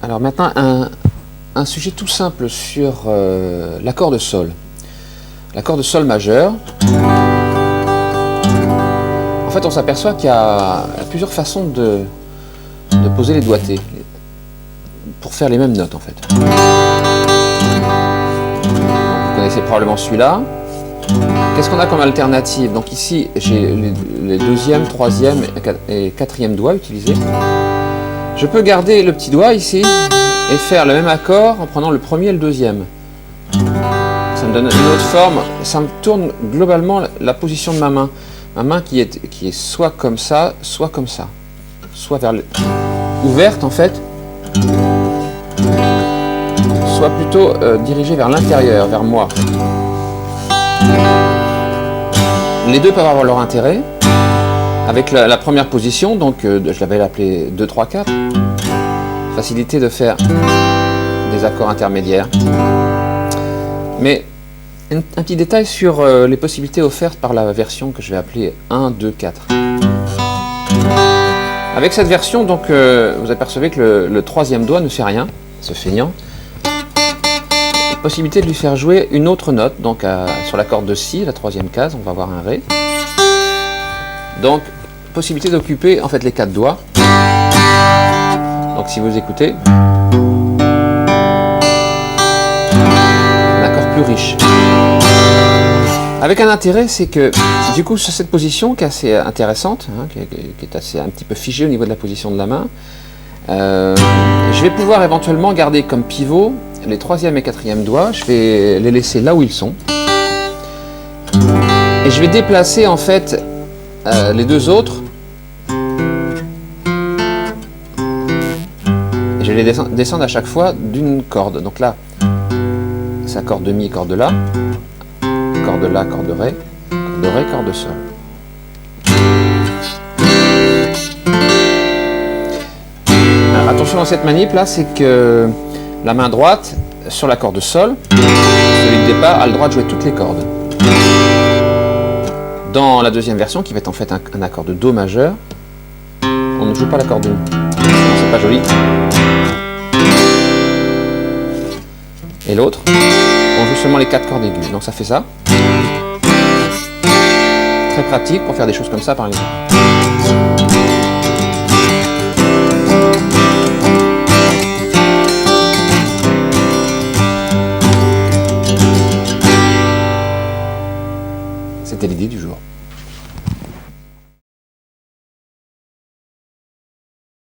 Alors maintenant, un sujet tout simple sur l'accord de sol. L'accord de sol majeur. En fait, on s'aperçoit qu'il y a plusieurs façons de poser les doigtés pour faire les mêmes notes en fait. Donc, vous connaissez probablement celui-là. Qu'est-ce qu'on a comme alternative? Donc ici, j'ai les deuxième, troisième et quatrième doigts utilisés. Je peux garder le petit doigt ici et faire le même accord en prenant le premier et le deuxième. Ça me donne une autre forme, ça me tourne globalement la position de ma main. Ma main qui est soit comme ça, soit comme ça. Soit ouverte en fait, soit plutôt dirigée vers l'intérieur, vers moi. Les deux peuvent avoir leur intérêt. Avec la première position, donc je l'avais appelé 2, 3, 4. Facilité de faire des accords intermédiaires. Mais un petit détail sur les possibilités offertes par la version que je vais appeler 1, 2, 4. Avec cette version, donc, vous apercevez que le troisième doigt ne fait rien, ce feignant. Possibilité de lui faire jouer une autre note, donc sur la corde de Si, la troisième case, on va avoir un Ré. Donc, possibilité d'occuper en fait les 4 doigts. Donc si vous écoutez, un accord plus riche. Avec un intérêt, c'est que du coup sur cette position qui est assez intéressante, hein, qui est assez un petit peu figée au niveau de la position de la main, je vais pouvoir éventuellement garder comme pivot les troisième et quatrième doigts. Je vais les laisser là où ils sont et je vais déplacer en fait les deux autres. Je vais les descendre à chaque fois d'une corde. Donc là, c'est la corde de Mi, corde de La, corde de La, corde de Ré, corde de Sol. Alors, attention dans cette manip là, c'est que la main droite sur la corde de Sol, celui de départ a le droit de jouer toutes les cordes. Dans la deuxième version, qui va être en fait un accord de Do majeur, on ne joue pas l'accord de Mi. C'est pas joli. Et l'autre, on joue seulement les 4 cordes aiguës. Donc ça fait ça. Très pratique pour faire des choses comme ça par exemple.